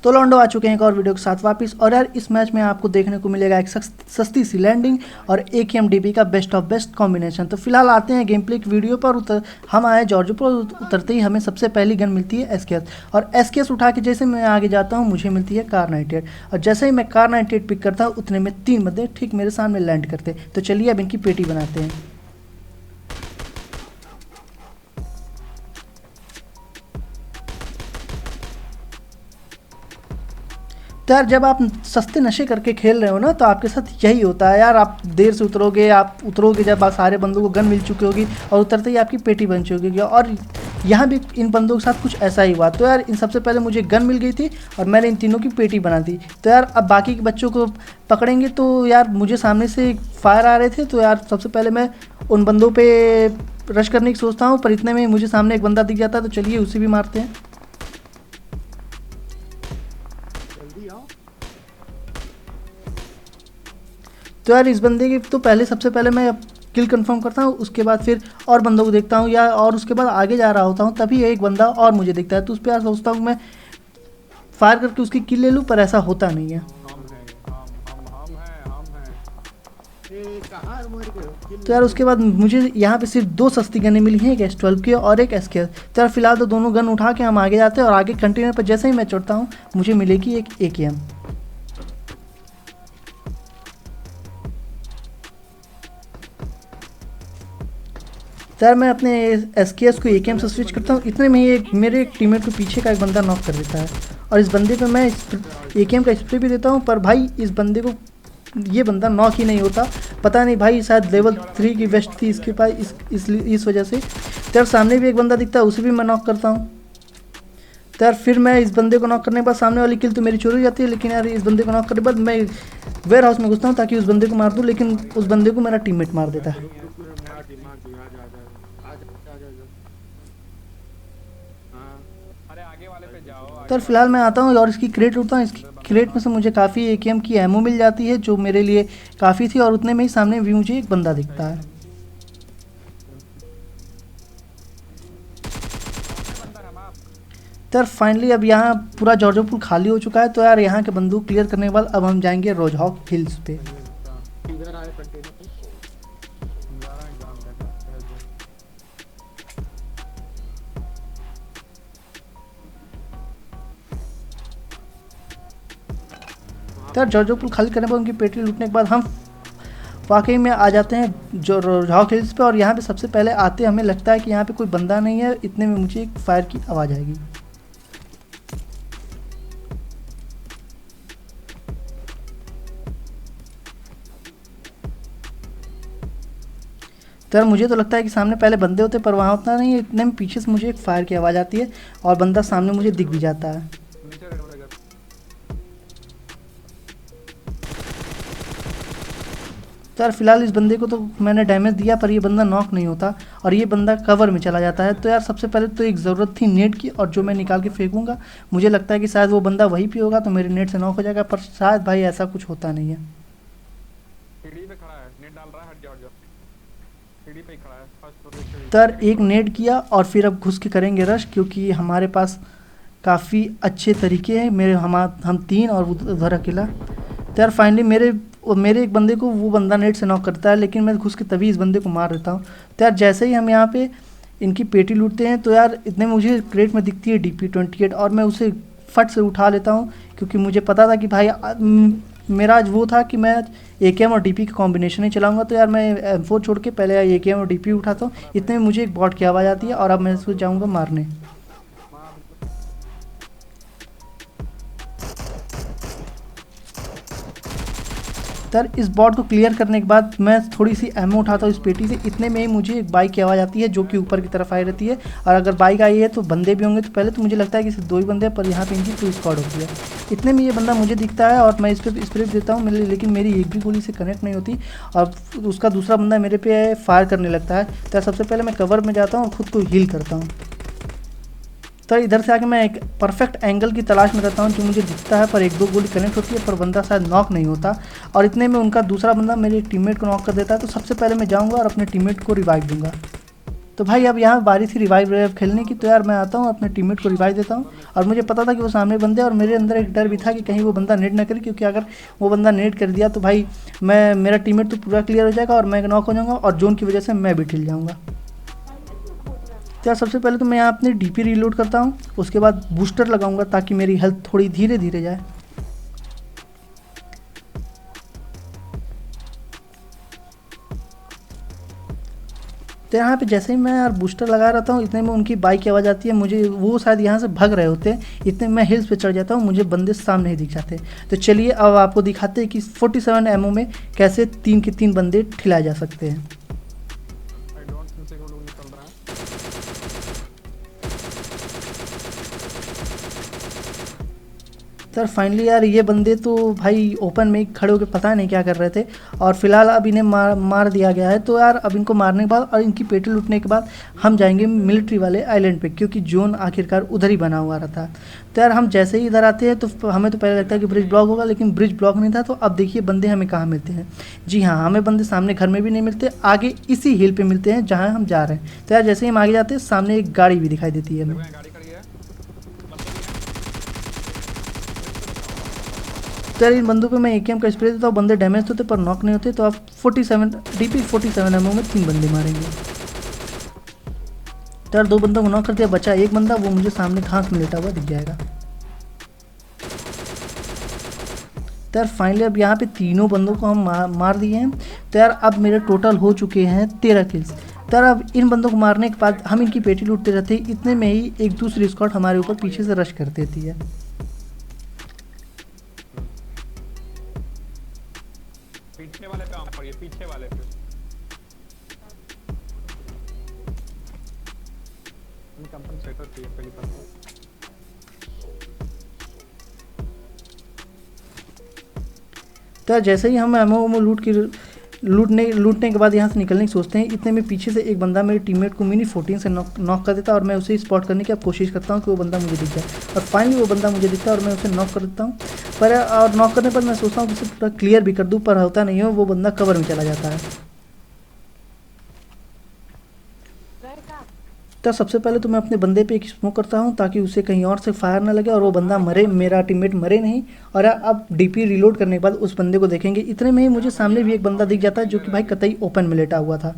तो लॉन्डो आ चुके हैं एक और वीडियो के साथ वापस। और यार इस मैच में आपको देखने को मिलेगा एक सस्ती सी लैंडिंग और AKM-DB का बेस्ट ऑफ बेस्ट कॉम्बिनेशन। तो फिलहाल आते हैं गेम प्ले की वीडियो पर। हम आए जॉर्जो पर, उतरते ही हमें सबसे पहली गन मिलती है SKS। और SKS उठा के जैसे मैं आगे जाता हूँ मुझे मिलती है कार 98। और जैसे ही मैं कार 98 पिक करता हूँ उतने में 3 बंदे ठीक मेरे सामने लैंड करते। तो चलिए अब इनकी पेटी बनाते हैं। तो यार जब आप सस्ते नशे करके खेल रहे हो ना तो आपके साथ यही होता है यार। आप देर से उतरोगे जब सारे बंदों को गन मिल चुकी होगी और उतरते ही आपकी पेटी बन चुकी होगी। और यहाँ भी इन बंदों के साथ कुछ ऐसा ही हुआ। तो यार इन सबसे पहले मुझे गन मिल गई थी और मैंने इन तीनों की पेटी बना दी। तो यार अब बाकी के बच्चों को पकड़ेंगे। तो यार मुझे सामने से फायर आ रहे थे तो यार सबसे पहले मैं उन बंदों पर रश करने की सोचता हूँ, पर इतने में मुझे सामने एक बंदा दिख जाता है। तो चलिए उसे भी मारते हैं। तो यार इस बंदे की तो सबसे पहले मैं किल कंफर्म करता हूँ, उसके बाद फिर और बंदों को देखता हूँ या और उसके बाद आगे जा रहा होता हूँ, तभी एक बंदा और मुझे दिखता है। तो उस पर यार सोचता हूँ मैं फायर करके उसकी किल ले लूँ, पर ऐसा होता नहीं है। तो यार उसके बाद मुझे यहाँ पे सिर्फ 2 सस्ती गनें मिली हैं, एक S12 की और एक SKS। तो यार फिलहाल तो दोनों गन उठा के हम आगे जाते हैं और आगे कंटेनर पर जैसे ही मैं चढ़ता हूँ मुझे मिलेगी एक AKM। तो यार मैं अपने SKS को AKM से स्विच करता हूँ। इतने में ही मेरे एक टीममेट को पीछे का एक बंदा नॉक कर देता है और इस बंदे पे मैं AKM का स्प्रे भी देता हूँ, पर भाई इस बंदे को ये बंदा नॉक ही नहीं होता। पता नहीं भाई शायद लेवल 3 की वेस्ट थी इसके पास, इस वजह से। तो यार सामने भी एक बंदा दिखता है, उसे भी मैं नॉक करता हूँ। तो यार फिर मैं इस बंदे को नॉक करने के बाद सामने वाली किल तो मेरी चोरी हो जाती है, लेकिन यार इस बंदे को नॉक करने के बाद मैं वेयर हाउस में घुसता हूँ ताकि उस बंदे को मार दूँ, लेकिन उस बंदे को मेरा टीममेट मार देता है। तो फिलहाल मैं आता हूँ और इसकी क्रेट उठता हूँ। इसकी क्रेट में से मुझे काफ़ी AKM की एमो मिल जाती है जो मेरे लिए काफ़ी थी। और उतने में ही सामने भी मुझे एक बंदा दिखता है। तो यार फाइनली अब यहाँ पूरा जॉर्जोपुर खाली हो चुका है। तो यार यहाँ के बंदूक क्लियर करने के बाद अब हम जाएंगे रोजहॉक हिल्स पे। तो यार जॉर्जोपुर खाली करने पर उनकी पेटी लूटने के बाद हम वाकई में आ जाते हैं जो रोजहॉक हिल्स पे। और यहाँ पे सबसे पहले आते हमें लगता है कि यहाँ पे कोई बंदा नहीं है, इतने में मुझे एक फायर की आवाज़ आएगी। तो यार मुझे तो लगता है कि सामने पहले बंदे होते पर वहाँ उतना नहीं है। इतने में पीछे से मुझे एक फायर की आवाज़ आती है और बंदा सामने मुझे दिख भी जाता है। तो यार फिलहाल इस बंदे को तो मैंने डैमेज दिया पर ये बंदा नॉक नहीं होता और ये बंदा कवर में चला जाता है। तो यार सबसे पहले तो एक ज़रूरत थी नेट की, और जो मैं निकाल के फेंकूंगा मुझे लगता है कि शायद वो बंदा वहीं पे होगा तो मेरे नेट से नॉक हो जाएगा, पर शायद भाई ऐसा कुछ होता नहीं है। तो यार एक नेट किया और फिर अब घुस के करेंगे रश, क्योंकि हमारे पास काफ़ी अच्छे तरीके हैं। हम 3 और उधर अकेला। तो यार फाइनली मेरे एक बंदे को वो बंदा नेट से नॉक करता है, लेकिन मैं घुस के तभी इस बंदे को मार देता हूँ। तो यार जैसे ही हम यहाँ पे इनकी पेटी लूटते हैं तो यार इतने मुझे क्रेट में दिखती है DP28 और मैं उसे फट से उठा लेता हूँ, क्योंकि मुझे पता था कि भाई मेरा आज वो था कि मैं AKM और DP का कॉम्बिनेशन ही चलाऊँगा। तो यार मैं M4 छोड़ के पहले AKM और DP उठाता हूँ। इतने में मुझे एक बॉट की आवाज़ आती है और अब मैं इसको जाऊँगा मारने। तो यार इस बॉट को क्लियर करने के बाद मैं थोड़ी सी एमो उठाता हूँ इस पेटी से। इतने में ही मुझे एक बाइक की आवाज़ आती है जो कि ऊपर की तरफ आई रहती है, और अगर बाइक आई है तो बंदे भी होंगे। तो पहले तो मुझे लगता है कि सिर्फ 2 ही बंदे हैं, पर यहाँ पे इनकी 2 स्क्वाड होती है। इतने में ये बंदा मुझे दिखता है और मैं इस पर स्प्रे देता हूँ, लेकिन मेरी एक भी गोली से कनेक्ट नहीं होती और उसका दूसरा बंदा मेरे पे फायर करने लगता है। तो सबसे पहले मैं कवर में जाता हूँ और खुद को हील करता हूँ। तो इधर से आके मैं एक परफेक्ट एंगल की तलाश में रहता हूँ जो मुझे दिखता है, पर 1-2 गोली कनेक्ट होती है पर बंदा शायद नॉक नहीं होता। और इतने में उनका दूसरा बंदा मेरे टीममेट को नॉक कर देता है। तो सबसे पहले मैं जाऊँगा और अपने टीममेट को रिवाइव दूंगा। तो भाई अब यहाँ बारी थी रिवाइव खेलने की। तो यार मैं आता हूँ अपने टीममेट को रिवाइव देता हूँ, और मुझे पता था कि वो सामने बंदे, और मेरे अंदर एक डर भी था कि कहीं वो बंदा नेट ना करे, क्योंकि अगर वो बंदा नेट कर दिया तो भाई मैं, मेरा टीममेट तो पूरा क्लियर हो जाएगा और मैं नॉक हो जाऊँगा, और जोन की वजह से मैं भी ठिल जाऊँगा। तो यार सबसे पहले तो मैं यहाँ अपनी डीपी रीलोड करता हूँ, उसके बाद बूस्टर लगाऊंगा ताकि मेरी हेल्थ थोड़ी धीरे धीरे जाए। तो यहाँ पे जैसे ही मैं यार बूस्टर लगा रहता हूँ, इतने में उनकी बाइक की आवाज़ आती है, मुझे वो शायद यहाँ से भाग रहे होते हैं, इतने में मैं हिल्स पे चढ़ जाता हूँ, मुझे बंदे सामने ही दिख जाते हैं। तो चलिए अब आपको दिखाते हैं कि 47 एमओ में कैसे 3 के 3 बंदे ठिलाए जा सकते हैं। सर फाइनली यार ये बंदे तो भाई ओपन में खड़े होकर पता नहीं क्या कर रहे थे, और फिलहाल अब इन्हें मार दिया गया है। तो यार अब इनको मारने के बाद और इनकी पेटी लूटने के बाद हम जाएंगे मिलिट्री वाले आइलैंड पे, क्योंकि जोन आखिरकार उधर ही बना हुआ रहता। तो यार हम जैसे ही इधर आते हैं तो हमें तो पहले लगता है कि ब्रिज ब्लॉक होगा, लेकिन ब्रिज ब्लॉक नहीं था। तो अब देखिए बंदे हमें कहाँ मिलते हैं। जी हाँ, हमें बंदे सामने घर में भी नहीं मिलते, आगे इसी हिल पे मिलते हैं जहाँ हम जा रहे हैं। तो यार जैसे ही हम आगे जाते हैं सामने एक गाड़ी भी दिखाई देती है हमें। तो यार इन बंदों पे मैं एकेएम का स्प्रे देता हूँ, बंदे डैमेज होते पर नॉक नहीं होते। तो आप 47 डीपी 47 एमओ में 3 बंदे मारेंगे। तो यार 2 बंदों को नॉक कर दिया, बचा एक बंदा, वो मुझे सामने घास में लेटा हुआ दिख जाएगा। तो यार फाइनली अब यहाँ पे तीनों बंदों को हम मार दिए हैं। तो यार अब मेरे टोटल हो चुके हैं 13 किल्स। तो यार अब इन बंदों को मारने के बाद हम इनकी पेटी लूटते रहते हैं, इतने में ही एक दूसरी स्क्वाड हमारे ऊपर पीछे से रश कर देती है। पीछे वाले पे हम पड़िए, पीछे वाले पे कंपनसेटर चाहिए पहली बात। तो यार जैसे ही हम एमओ लूटने के बाद यहाँ से निकलने की सोचते हैं, इतने में पीछे से एक बंदा मेरे टीममेट को मिनी 14 से नॉक कर देता है, और मैं उसे स्पॉट करने की अब कोशिश करता हूँ कि वो बंदा मुझे दिख जाए। और फाइनली वो बंदा मुझे दिखता है और मैं उसे नॉक कर देता हूँ। पर और नॉक करने पर मैं सोचता हूँ कि उसे पूरा क्लियर भी कर दूँ, पर होता नहीं है, वो बंदा कवर में चला जाता है। तो सबसे पहले तो मैं अपने बंदे पे एक स्मोक करता हूँ ताकि उसे कहीं और से फायर ना लगे और वो बंदा मरे, मेरा टीममेट मरे नहीं। और अब डीपी रीलोड करने के बाद उस बंदे को देखेंगे, इतने में ही मुझे सामने भी एक बंदा दिख जाता है जो कि भाई कतई ओपन में लेटा हुआ था,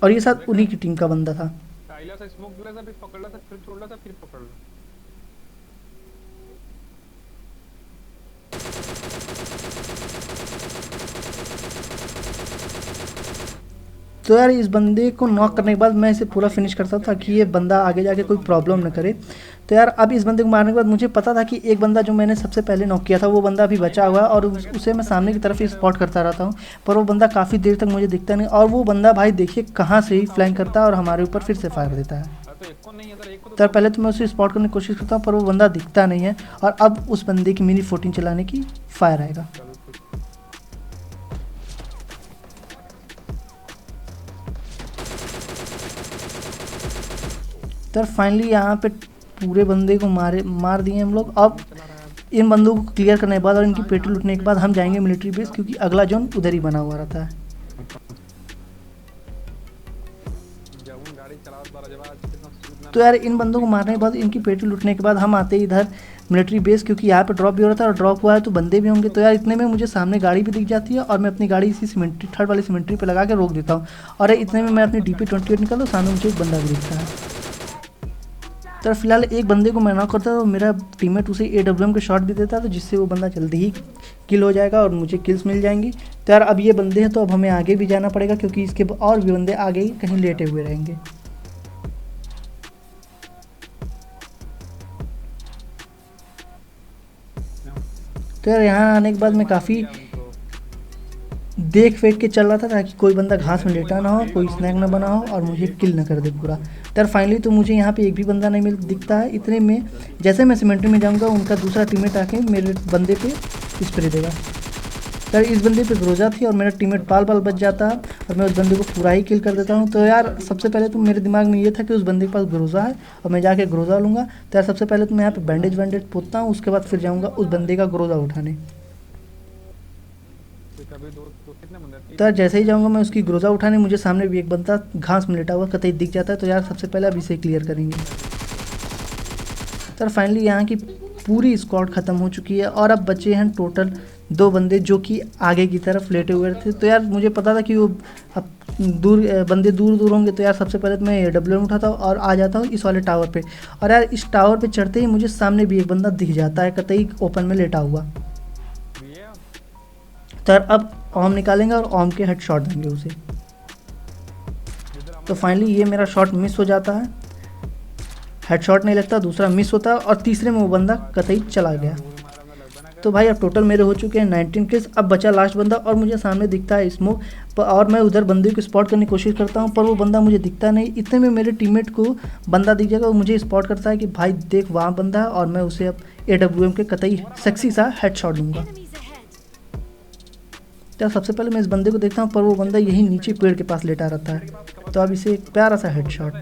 और ये साथ उन्हीं की टीम का बंदा था। स्मोक दिला था, फिर पकड़ ला था, फिर छोड़ ला था, फिर पकड़ ला। तो यार इस बंदे को नॉक करने के बाद मैं इसे पूरा फिनिश करता था कि ये बंदा आगे जाके कोई प्रॉब्लम न करे। तो यार अब इस बंदे को मारने के बाद मुझे पता था कि एक बंदा जो मैंने सबसे पहले नॉक किया था वो बंदा अभी बचा हुआ है, और उसे मैं सामने की तरफ ही स्पॉट करता रहता हूँ, पर वो बंदा काफ़ी देर तक मुझे दिखता नहीं, और वो बंदा भाई देखिए कहाँ से ही फ्लैंक करता है और हमारे ऊपर फिर से फायर देता है। तो पहले तो मैं उसे स्पॉट करने की कोशिश करता हूँ, पर वो बंदा दिखता नहीं है, और अब उस बंदे की मिनी 14 चलाने की फायर आएगा। तो फाइनली यहाँ पे पूरे बंदे को मार दिए हम लोग। अब इन बंदों को क्लियर करने के बाद और इनकी पेटी लूटने के बाद हम जाएंगे मिलिट्री बेस, क्योंकि अगला जोन उधर ही बना हुआ रहता है। तो यार इन बंदों को मारने के बाद, इनकी पेटी लूटने के बाद हम आते हैं इधर मिलिट्री बेस, क्योंकि यहाँ पे ड्रॉप भी हो रहा था, और ड्रॉप हुआ है तो बंदे भी होंगे। तो यार इतने में मुझे सामने गाड़ी भी दिख जाती है, और मैं अपनी गाड़ी इसी सीमेंट्री थर्ड वाली सीमेंट्री पे लगा के रोक देता हूँ, और इतने में मैं अपनी DP-28 निकालता हूँ, सामने मुझे एक बंदा भी दिखता है। तो फिलहाल एक बंदे को मैं नॉक करता था, तो मेरा टीममेट उसे AWM के शॉट भी देता था, जिससे वो बंदा जल्दी ही किल हो जाएगा और मुझे किल्स मिल जाएंगी। तो यार अब ये बंदे हैं, तो अब हमें आगे भी जाना पड़ेगा, क्योंकि इसके और भी बंदे आगे ही कहीं लेटे हुए रहेंगे। तो यार यहाँ आने के बाद मैं काफ़ी देख फेंक के चल रहा था ताकि कोई बंदा घास में लेटा ना हो, कोई स्नैक ना बना हो और मुझे किल ना कर दे पूरा। तो फाइनली तो मुझे यहाँ पे एक भी बंदा नहीं दिखता है। इतने में जैसे मैं सीमेंट्री में जाऊँगा, उनका दूसरा टीममेट आके मेरे बंदे पे स्प्रे देगा। तो इस बंदे पे ग्रोजा थी और मेरा टीममेट पाल बच जाता है, और मैं उस बंदे को पूरा ही किल कर देता हूँ। तो यार सबसे पहले तो मेरे दिमाग में ये था कि उस बंदे के पास ग्रोजा है और मैं जाके ग्रोजा लूँगा। तो यार सबसे पहले तो मैं यहाँ पे बैंडेज पोतता हूँ, उसके बाद फिर जाऊँगा उस बंदे का ग्रोजा उठाने। अभी दो दो कितने बंदे हैं? तो यार जैसे ही जाऊंगा मैं उसकी ग्रोजा उठाने, मुझे सामने भी एक बंदा घास में लेटा हुआ कतई दिख जाता है, तो यार सबसे पहले अब इसे क्लियर करेंगे। तो फाइनली यहाँ की पूरी स्क्वाड ख़त्म हो चुकी है और अब बचे हैं टोटल 2 बंदे जो कि आगे की तरफ लेटे हुए थे। तो यार मुझे पता था कि वो अब बंदे दूर दूर होंगे, तो यार सबसे पहले तो मैं AWM उठाता हूँ और आ जाता हूँ इस वाले टावर पे। और यार इस टावर पे चढ़ते ही मुझे सामने भी एक बंदा दिख जाता है कतई ओपन में लेटा हुआ। ये तो यार अब ऑम निकालेंगे और ऑम के हेड शॉट देंगे उसे। इधर तो फाइनली ये मेरा शॉट मिस हो जाता है, हेडशॉट नहीं लगता, दूसरा मिस होता है और तीसरे में वो बंदा कतई चला गया। मारा मैं लगता ना तो भाई अब टोटल मेरे हो चुके हैं 19 किल्स। अब बचा लास्ट बंदा और मुझे सामने दिखता है स्मोक और मैं उधर बंदे को स्पॉट करने की कोशिश करता हूँ, पर वो बंदा मुझे दिखता नहीं। इतने में मेरे टीममेट को बंदा दिख जाएगा, वो मुझे स्पॉट करता है कि भाई देख वहाँ बंदा है, और मैं उसे अब AWM के कतई सेक्सी सा हेडशॉट दूंगा। तो सबसे पहले मैं इस बंदे को देखता हूँ, पर वो बंदा यही नीचे पेड़ के पास लेटा रहता है। तो अब इसे एक प्यारा सा हेडशॉट।